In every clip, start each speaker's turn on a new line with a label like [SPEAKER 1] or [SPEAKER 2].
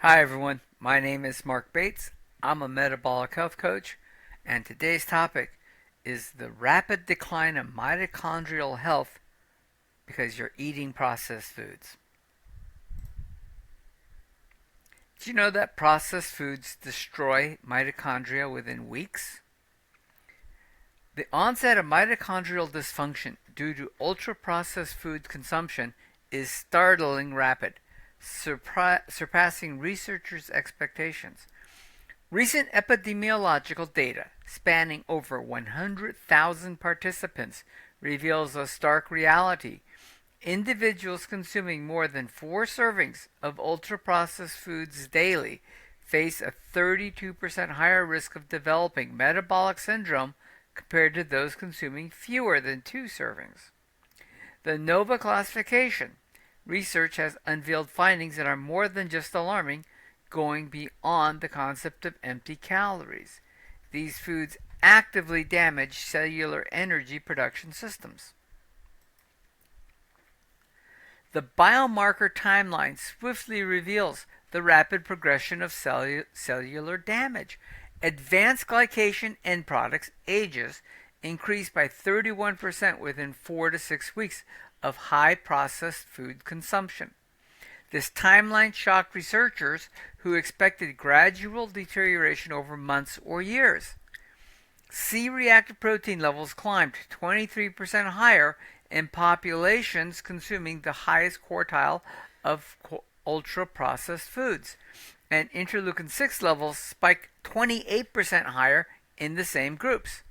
[SPEAKER 1] Hi everyone, my name is Marc Bates. I'm a metabolic health coach, and today's topic is the rapid decline of mitochondrial health because you're eating processed foods. Did you know that processed foods destroy mitochondria within weeks? The onset of mitochondrial dysfunction due to ultra-processed food consumption is startling rapid, surpassing researchers' expectations. Recent epidemiological data spanning over 100,000 participants reveals a stark reality. Individuals consuming more than 4 servings of ultra-processed foods daily face a 32% higher risk of developing metabolic syndrome compared to those consuming fewer than 2 servings. The NOVA classification research has unveiled findings that are more than just alarming, going beyond the concept of empty calories. These foods actively damage cellular energy production systems. The biomarker timeline swiftly reveals the rapid progression of cellular damage. Advanced glycation end products ages increase by 31% within 4 to 6 weeks of high processed food consumption. This timeline shocked researchers who expected gradual deterioration over months or years. C-reactive protein levels climbed 23% higher in populations consuming the highest quartile of ultra-processed foods, and interleukin-6 levels spiked 28% higher in the same groups.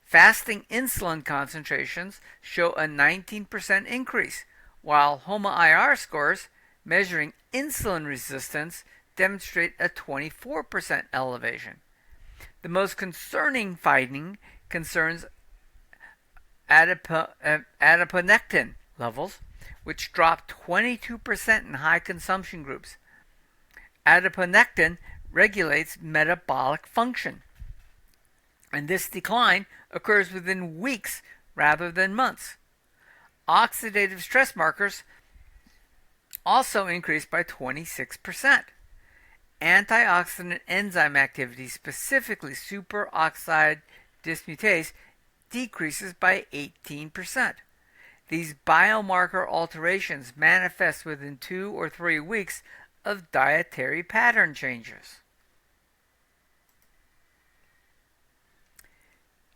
[SPEAKER 1] Fasting insulin concentrations show a 19% increase, while HOMA-IR scores measuring insulin resistance demonstrate a 24% elevation. The most concerning finding concerns adiponectin levels, which dropped 22% in high consumption groups. Adiponectin regulates metabolic function, and this decline occurs within weeks rather than months. Oxidative stress markers also increased by 26%. Antioxidant enzyme activity, specifically superoxide dismutase, decreases by 18%. These biomarker alterations manifest within 2 or 3 weeks of dietary pattern changes.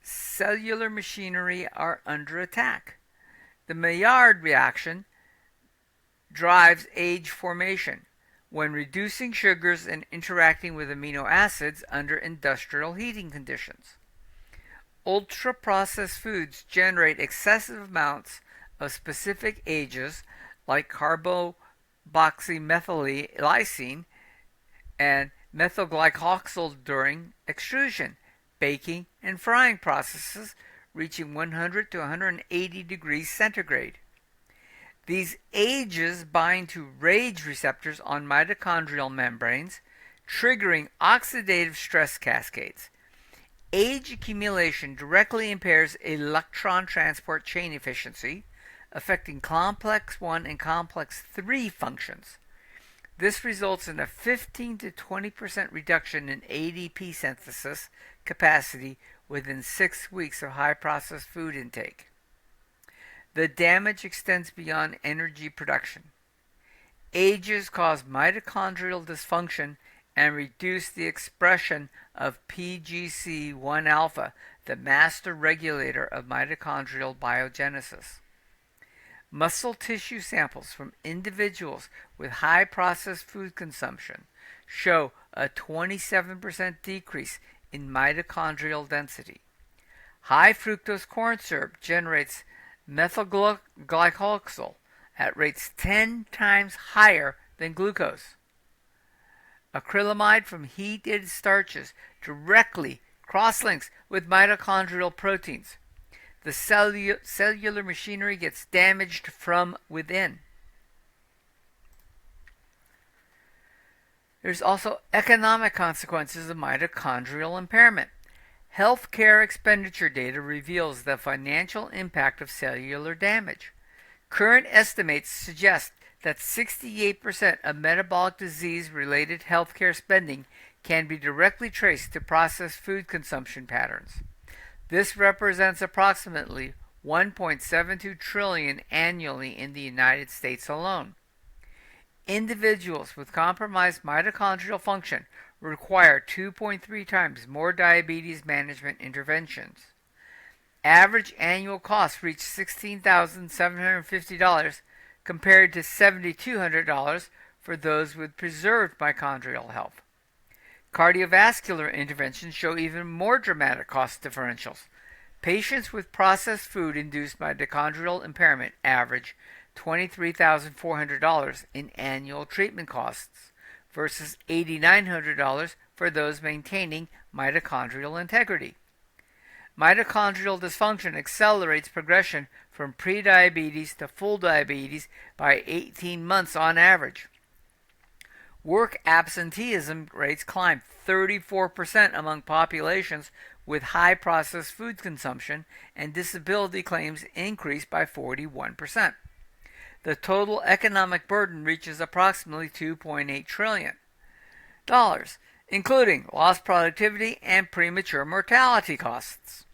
[SPEAKER 1] Cellular machinery are under attack. The Maillard reaction drives age formation when reducing sugars and interacting with amino acids under industrial heating conditions. Ultra-processed foods generate excessive amounts of specific ages like carboxymethylylysine and methylglycoxyl during extrusion, baking, and frying processes reaching 100 to 180 degrees centigrade. These ages bind to RAGE receptors on mitochondrial membranes, triggering oxidative stress cascades. Age accumulation directly impairs electron transport chain efficiency, affecting complex 1 and complex 3 functions. This results in a 15 to 20% reduction in ADP synthesis capacity within 6 weeks of high processed food intake. The damage extends beyond energy production. Ages cause mitochondrial dysfunction and reduce the expression of PGC1 alpha, the master regulator of mitochondrial biogenesis. Muscle tissue samples from individuals with high processed food consumption show a 27% decrease in mitochondrial density. High fructose corn syrup generates methylglycoxyl at rates 10 times higher than glucose. Acrylamide from heated starches directly cross-links with mitochondrial proteins. The cellular machinery gets damaged from within. There's also economic consequences of mitochondrial impairment. Healthcare expenditure data reveals the financial impact of cellular damage. Current estimates suggest that 68% of metabolic disease-related healthcare spending can be directly traced to processed food consumption patterns. This represents approximately 1.72 trillion annually in the United States alone. Individuals with compromised mitochondrial function require 2.3 times more diabetes management interventions. Average annual costs reach $16,750 compared to $7,200 for those with preserved mitochondrial health. Cardiovascular interventions show even more dramatic cost differentials. Patients with processed food-induced mitochondrial impairment average $23,400 in annual treatment costs versus $8,900 for those maintaining mitochondrial integrity. Mitochondrial dysfunction accelerates progression from prediabetes to full diabetes by 18 months on average. Work absenteeism rates climb 34% among populations with high processed food consumption, and disability claims increase by 41%. The total economic burden reaches approximately $2.8 trillion, including lost productivity and premature mortality costs.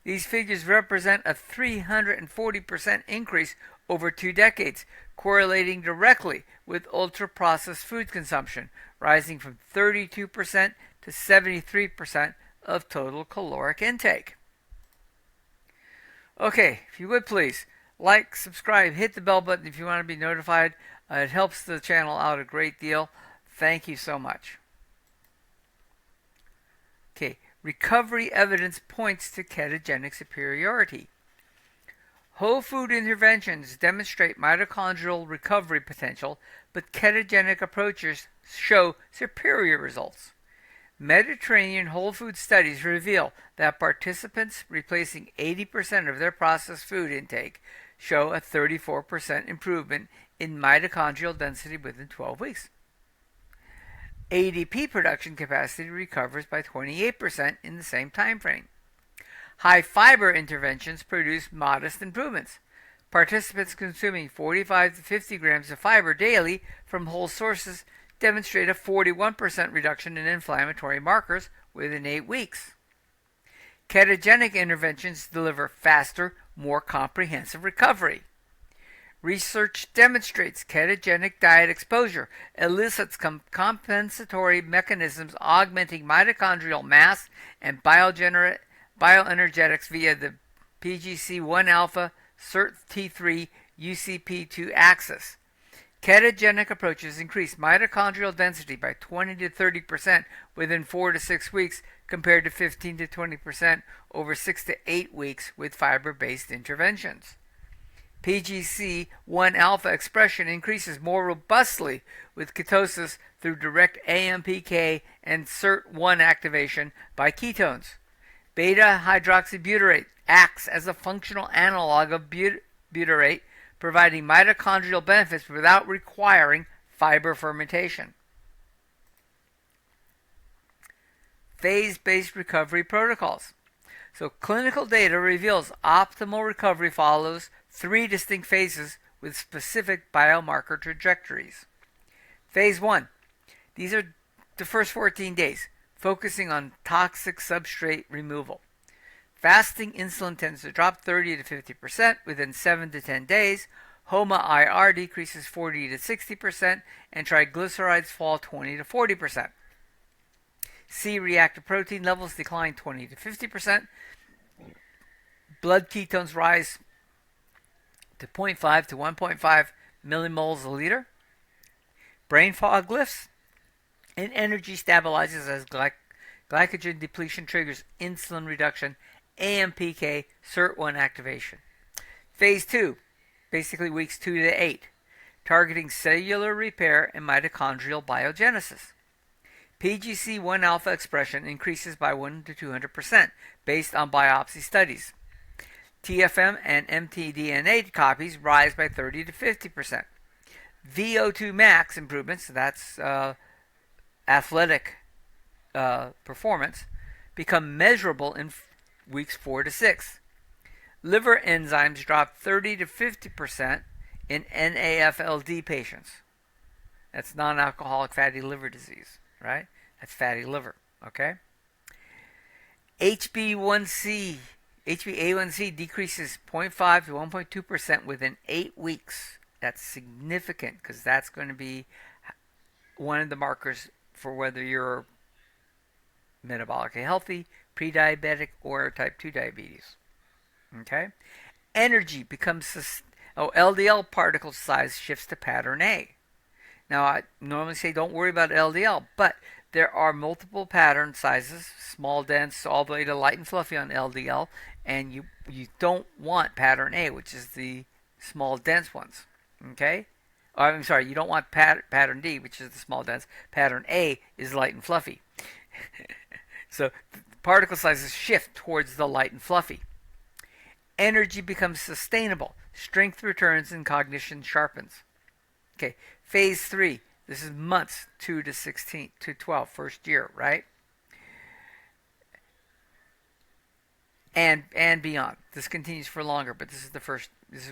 [SPEAKER 1] These figures represent a 340% increase over 2 decades, correlating directly with ultra-processed food consumption, rising from 32% to 73% of total caloric intake. Okay, if you would please, like, subscribe, hit the bell button if you want to be notified. It helps the channel out a great deal. Thank you so much. Okay, recovery evidence points to ketogenic superiority. Whole food interventions demonstrate mitochondrial recovery potential, but ketogenic approaches show superior results. Mediterranean whole food studies reveal that participants replacing 80% of their processed food intake show a 34% improvement in mitochondrial density within 12 weeks. ADP production capacity recovers by 28% in the same time frame. High fiber interventions produce modest improvements. Participants consuming 45 to 50 grams of fiber daily from whole sources demonstrate a 41% reduction in inflammatory markers within 8 weeks. Ketogenic interventions deliver faster, more comprehensive recovery. Research demonstrates ketogenic diet exposure elicits compensatory mechanisms augmenting mitochondrial mass and bioenergetics via the PGC1 alpha, SIRT-T3, UCP2 axis. Ketogenic approaches increase mitochondrial density by 20 to 30% within 4 to 6 weeks compared to 15 to 20% over 6 to 8 weeks with fiber-based interventions. PGC1 alpha expression increases more robustly with ketosis through direct AMPK and SIRT1 activation by ketones. Beta hydroxybutyrate acts as a functional analog of butyrate, providing mitochondrial benefits without requiring fiber fermentation. Phase-based recovery protocols. So clinical data reveals optimal recovery follows 3 distinct phases with specific biomarker trajectories. Phase 1. These are the first 14 days, focusing on toxic substrate removal. Fasting insulin tends to drop 30 to 50% within 7 to 10 days. HOMA-IR decreases 40 to 60%, and triglycerides fall 20 to 40%. C-reactive protein levels decline 20 to 50%. Blood ketones rise to 0.5 to 1.5 millimoles a liter. Brain fog lifts, and energy stabilizes as glycogen depletion triggers insulin reduction, AMPK, SIRT1 activation. Phase 2, basically weeks 2 to 8, targeting cellular repair and mitochondrial biogenesis. PGC1 alpha expression increases by 1 to 200% based on biopsy studies. TFM and mtDNA copies rise by 30 to 50%. VO2 max improvements, that's athletic performance, become measurable in weeks 4 to 6. Liver enzymes drop 30 to 50%, in NAFLD patients. That's non-alcoholic fatty liver disease, right? That's fatty liver, okay? HbA1c decreases 0.5 to 1.2% within 8 weeks. That's significant because that's going to be one of the markers for whether you're metabolically healthy, pre-diabetic, or type 2 diabetes. Okay? Energy becomes LDL particle size shifts to pattern A. Now, I normally say don't worry about LDL, but there are multiple pattern sizes, small, dense, all the way to light and fluffy on LDL, and you don't want pattern A, which is the small, dense ones. Okay? I'm sorry, you don't want pattern D, which is the small, dense. Pattern A is light and fluffy. So particle sizes shift towards the light and fluffy. Energy becomes sustainable. Strength returns and cognition sharpens. Okay, phase 3. This is months 2 to 16 to 12, first year, right? And beyond. This continues for longer, but this is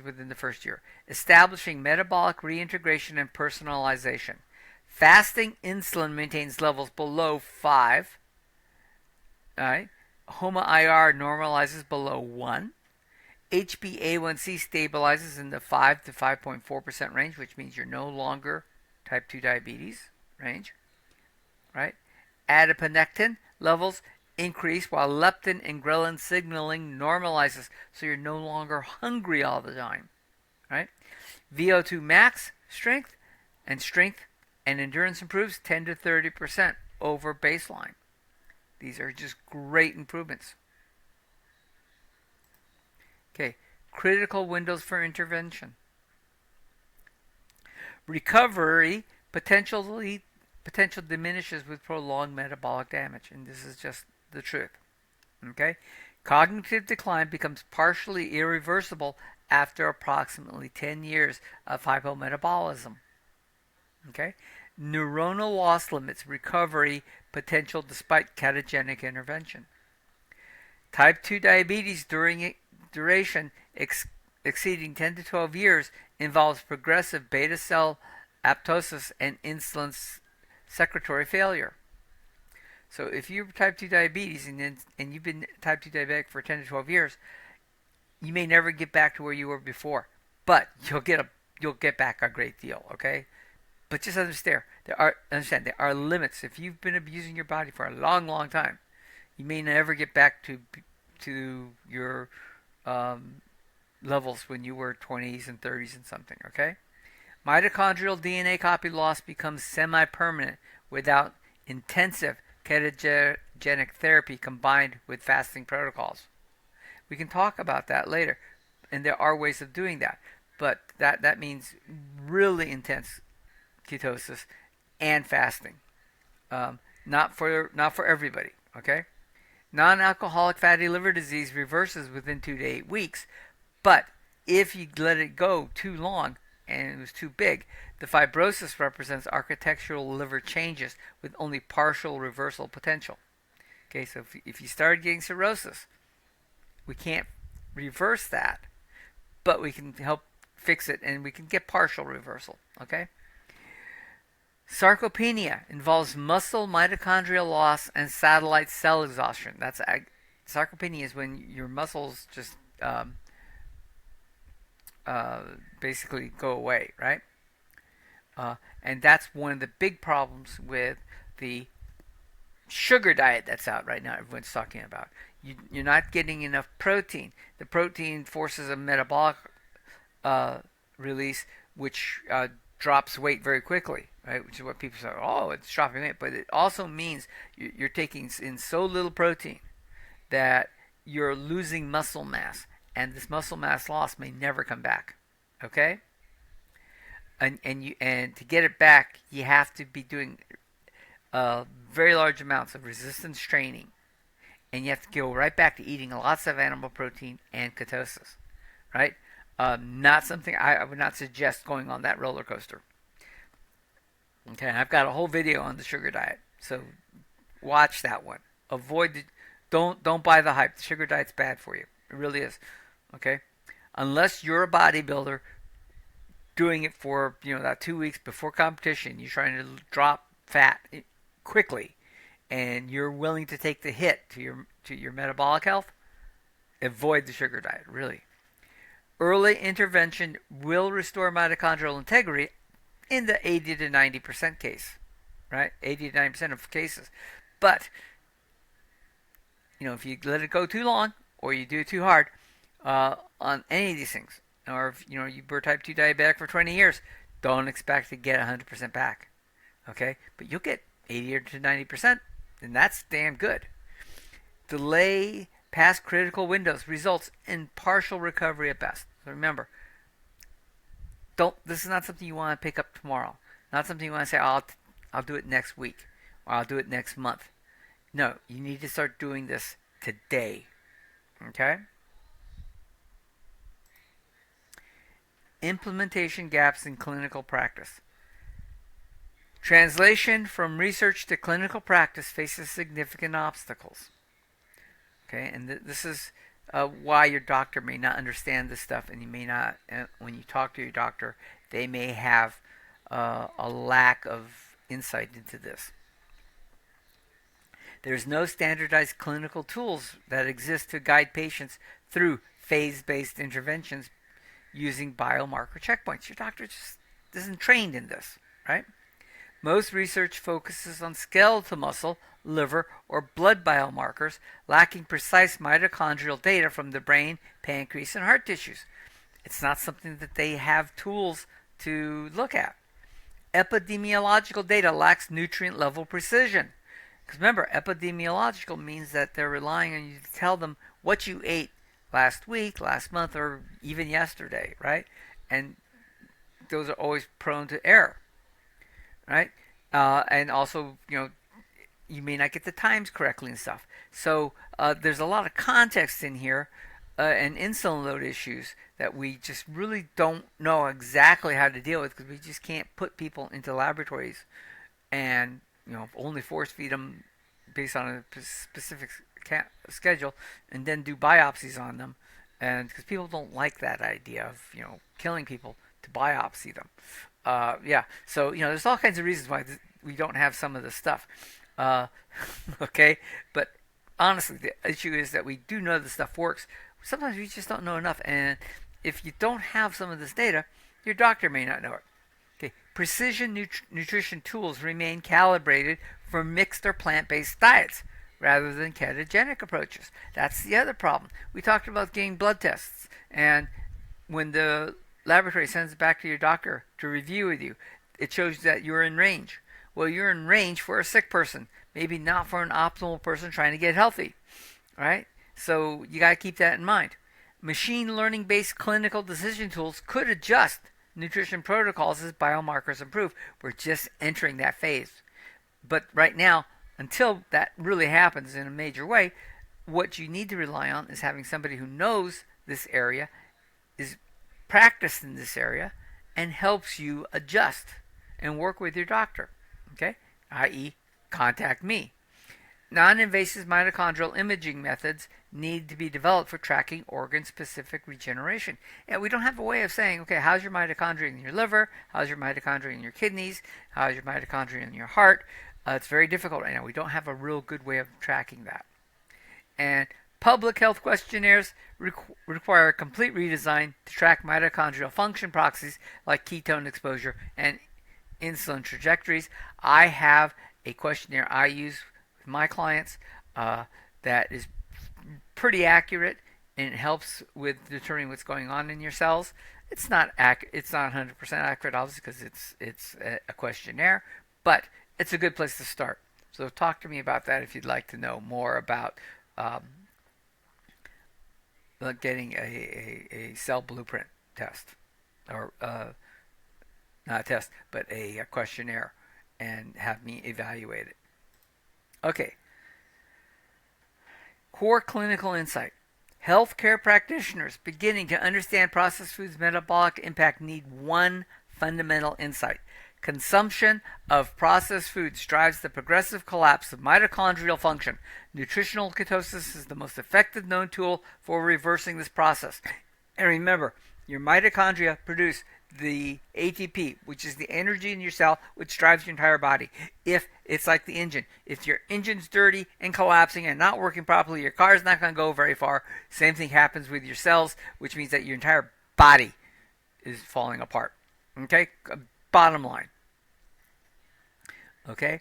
[SPEAKER 1] within the first year. Establishing metabolic reintegration and personalization. Fasting insulin maintains levels below 5. All right. HOMA-IR normalizes below 1. HbA1c stabilizes in the 5 to 5.4% range, which means you're no longer type 2 diabetes range, right? Adiponectin levels increase while leptin and ghrelin signaling normalizes, so you're no longer hungry all the time, right? VO2 max strength and endurance improves 10 to 30% over baseline. These are just great improvements. Okay, critical windows for intervention. Recovery potential diminishes with prolonged metabolic damage, and this is just the truth. Okay, cognitive decline becomes partially irreversible after approximately 10 years of hypometabolism. Okay, neuronal loss limits recovery potential despite ketogenic intervention. Type 2 diabetes duration exceeding 10 to 12 years involves progressive beta cell apoptosis and insulin secretory failure. So if you're type 2 diabetes and you've been type 2 diabetic for 10 to 12 years, you may never get back to where you were before, but you'll get back a great deal, okay? But just understand there are limits. If you've been abusing your body for a long, long time, you may never get back to your levels when you were 20s and 30s and something, okay? Mitochondrial DNA copy loss becomes semi-permanent without intensive ketogenic therapy combined with fasting protocols. We can talk about that later, and there are ways of doing that, but that means really intense ketosis and fasting. Not for everybody, okay? Non-alcoholic fatty liver disease reverses within 2 to 8 weeks, but if you let it go too long and it was too big, the fibrosis represents architectural liver changes with only partial reversal potential. Okay, so if you started getting cirrhosis, we can't reverse that, but we can help fix it and we can get partial reversal, okay? Sarcopenia involves muscle mitochondrial loss and satellite cell exhaustion. Sarcopenia is when your muscles just basically go away, right? And that's one of the big problems with the sugar diet that's out right now. Everyone's talking about. You're not getting enough protein. The protein forces a metabolic release, which drops weight very quickly, right? Which is what people say, oh, it's dropping weight. But it also means you're taking in so little protein that you're losing muscle mass. And this muscle mass loss may never come back, okay? And to get it back, you have to be doing very large amounts of resistance training. And you have to go right back to eating lots of animal protein and ketosis, right? Not something I would not suggest going on that roller coaster. Okay, I've got a whole video on the sugar diet, so watch that one. Don't buy the hype. The sugar diet's bad for you. It really is. Okay, unless you're a bodybuilder, doing it for that 2 weeks before competition. You're trying to drop fat quickly, and you're willing to take the hit to your metabolic health. Avoid the sugar diet. Really, early intervention will restore mitochondrial integrity in the 80 to 90% case, right? 80 to 90% of cases, but if you let it go too long or you do it too hard on any of these things, or if you were type 2 diabetic for 20 years, don't expect to get 100% back. Okay? But you'll get 80 to 90%, and that's damn good. Delay past critical windows results in partial recovery at best. So remember, this is not something you want to pick up tomorrow. Not something you want to say, I'll do it next week, or I'll do it next month. No, you need to start doing this today. Okay? Implementation gaps in clinical practice. Translation from research to clinical practice faces significant obstacles. Okay, and this is why your doctor may not understand this stuff, and you may not. When you talk to your doctor, they may have a lack of insight into this. There's no standardized clinical tools that exist to guide patients through phase-based interventions using biomarker checkpoints. Your doctor just isn't trained in this, right? Most research focuses on skeletal muscle, liver, or blood biomarkers, lacking precise mitochondrial data from the brain, pancreas, and heart tissues. It's not something that they have tools to look at. Epidemiological data lacks nutrient level precision. Because remember, epidemiological means that they're relying on you to tell them what you ate last week, last month, or even yesterday, right? And those are always prone to error, right? And also, you may not get the times correctly and stuff. So there's a lot of context in here and insulin load issues that we just really don't know exactly how to deal with, because we just can't put people into laboratories and only force feed them based on a specific schedule, and then do biopsies on them, and because people don't like that idea of killing people to biopsy them. So there's all kinds of reasons why we don't have some of this stuff. Okay, but honestly, the issue is that we do know this stuff works. Sometimes we just don't know enough, and if you don't have some of this data, your doctor may not know it. Okay, precision nutrition tools remain calibrated for mixed or plant-based diets rather than ketogenic approaches. That's the other problem. We talked about getting blood tests, and when the laboratory sends it back to your doctor to review with you, it shows that you're in range. Well, you're in range for a sick person, maybe not for an optimal person trying to get healthy, right? So you got to keep that in mind. Machine learning-based clinical decision tools could adjust nutrition protocols as biomarkers improve. We're just entering that phase. But right now, until that really happens in a major way, what you need to rely on is having somebody who knows this area, is practiced in this area, and helps you adjust and work with your doctor. Okay? I.e., contact me. Non-invasive mitochondrial imaging methods need to be developed for tracking organ-specific regeneration. And we don't have a way of saying, okay, how's your mitochondria in your liver? How's your mitochondria in your kidneys? How's your mitochondria in your heart? It's very difficult right now. We don't have a real good way of tracking that. And public health questionnaires require a complete redesign to track mitochondrial function proxies like ketone exposure and insulin trajectories. I have a questionnaire I use with my clients that is pretty accurate, and it helps with determining what's going on in your cells. It's not It's not 100% accurate, obviously, because it's a questionnaire, but it's a good place to start. So talk to me about that if you'd like to know more about getting a cell blueprint test, or not a test, but a questionnaire, and have me evaluate it. Okay. Core clinical insight. Healthcare practitioners beginning to understand processed foods' metabolic impact need one fundamental insight. Consumption of processed foods drives the progressive collapse of mitochondrial function. Nutritional ketosis is the most effective known tool for reversing this process. And remember, your mitochondria produce the ATP, which is the energy in your cell, which drives your entire body. If it's like the engine, if your engine's dirty and collapsing and not working properly, your car's not going to go very far. Same thing happens with your cells, which means that your entire body is falling apart. Okay? Bottom line. Okay?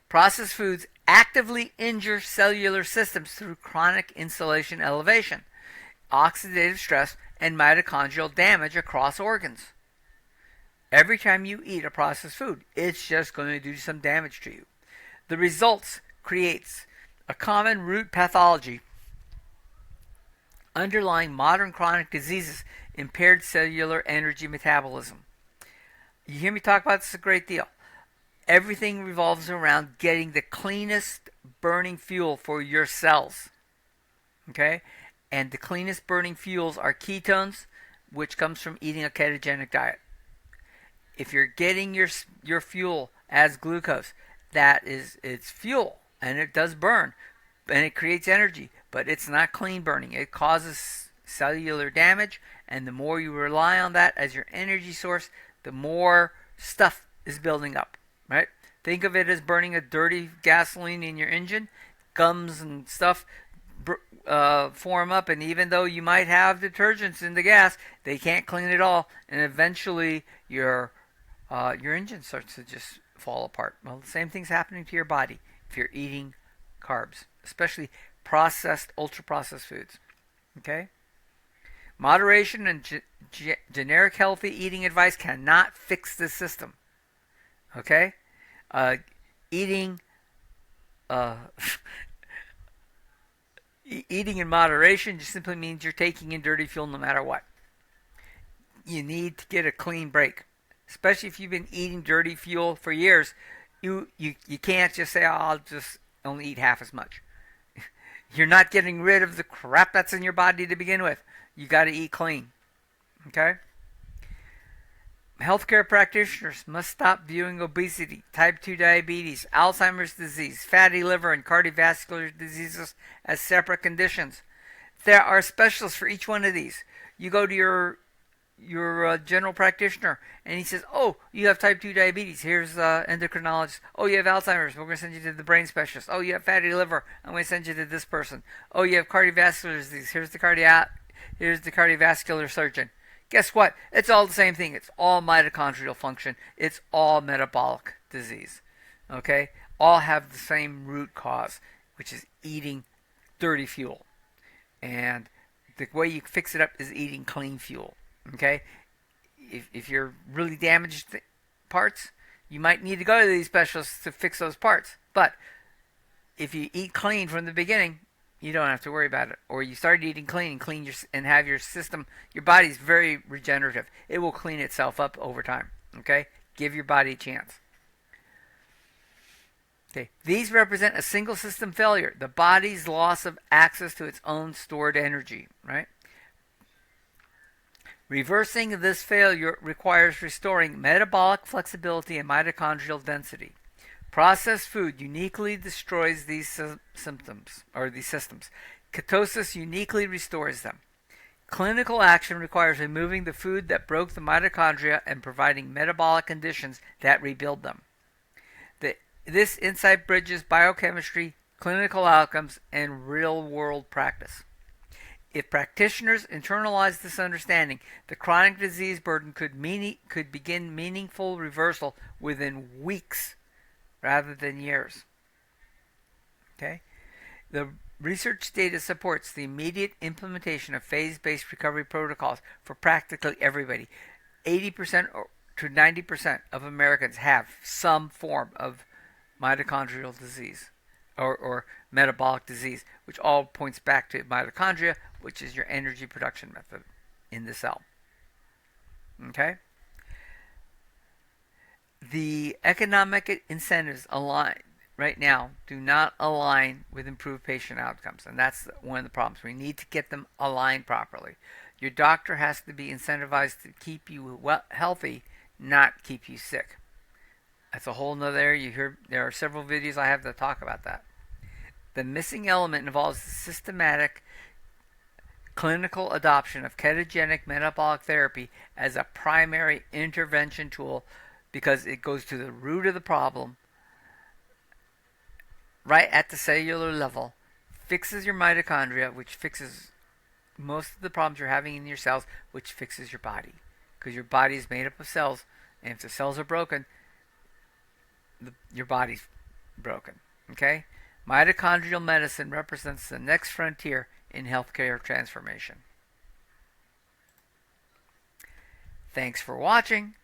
[SPEAKER 1] Processed foods actively injure cellular systems through chronic insulation elevation, oxidative stress, and mitochondrial damage across organs. Every time you eat a processed food, it's just going to do some damage to you. The results creates a common root pathology underlying modern chronic diseases, impaired cellular energy metabolism. You hear me talk about this a great deal. Everything revolves around getting the cleanest burning fuel for your cells. Okay? And the cleanest burning fuels are ketones, which comes from eating a ketogenic diet. If you're getting your fuel as glucose, it's fuel and it does burn and it creates energy, but it's not clean burning. It causes cellular damage, and the more you rely on that as your energy source, the more stuff is building up, right? Think of it as burning a dirty gasoline in your engine. Gums and stuff form up, and even though you might have detergents in the gas, they can't clean it all, and eventually your engine starts to just fall apart. Well, the same thing's happening to your body if you're eating carbs, especially processed, ultra-processed foods. Okay? Moderation and generic healthy eating advice cannot fix this system. Okay? Eating in moderation just simply means you're taking in dirty fuel no matter what. You need to get a clean break. Especially if you've been eating dirty fuel for years, you can't just say, oh, I'll just only eat half as much. You're not getting rid of the crap that's in your body to begin with. You got to eat clean. Okay? Healthcare practitioners must stop viewing obesity, type 2 diabetes, Alzheimer's disease, fatty liver, and cardiovascular diseases as separate conditions. There are specialists for each one of these. You go to your general practitioner, and he says, oh, you have type 2 diabetes. Here's endocrinologist. Oh, you have Alzheimer's. We're going to send you to the brain specialist. Oh, you have fatty liver. I'm going to send you to this person. Oh, you have cardiovascular disease. Here's the cardiovascular surgeon. Guess what? It's all the same thing. It's all mitochondrial function. It's all metabolic disease. Okay? All have the same root cause, which is eating dirty fuel. And the way you fix it up is eating clean fuel. Okay? If you're really damaged parts, you might need to go to these specialists to fix those parts. But if you eat clean from the beginning, you don't have to worry about it. Or you start eating clean and have your system, your body's very regenerative. It will clean itself up over time. Okay? Give your body a chance. Okay. These represent a single system failure, the body's loss of access to its own stored energy, right? Reversing this failure requires restoring metabolic flexibility and mitochondrial density. Processed food uniquely destroys these systems. Ketosis uniquely restores them. Clinical action requires removing the food that broke the mitochondria and providing metabolic conditions that rebuild them. This insight bridges biochemistry, clinical outcomes, and real-world practice. If practitioners internalize this understanding, the chronic disease burden could begin meaningful reversal within weeks rather than years. Okay? The research data supports the immediate implementation of phase-based recovery protocols for practically everybody. 80% to 90% of Americans have some form of mitochondrial disease or metabolic disease, which all points back to mitochondria, which is your energy production method in the cell. Okay? The economic incentives right now do not align with improved patient outcomes, and that's one of the problems. We need to get them aligned properly. Your doctor has to be incentivized to keep you healthy, not keep you sick. That's a whole nother area. There are several videos I have that talk about that. The missing element involves systematic clinical adoption of ketogenic metabolic therapy as a primary intervention tool because it goes to the root of the problem right at the cellular level, fixes your mitochondria, which fixes most of the problems you're having in your cells, which fixes your body. Because your body is made up of cells, and if the cells are broken, your body's broken. Okay? Mitochondrial medicine represents the next frontier in healthcare transformation. Thanks for watching.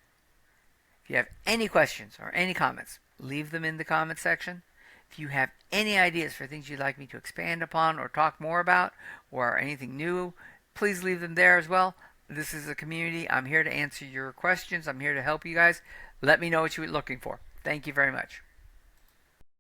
[SPEAKER 1] If you have any questions or any comments, leave them in the comment section. If you have any ideas for things you'd like me to expand upon or talk more about, or anything new, please leave them there as well. This is a community. I'm here to answer your questions. I'm here to help you guys. Let me know what you're looking for. Thank you very much.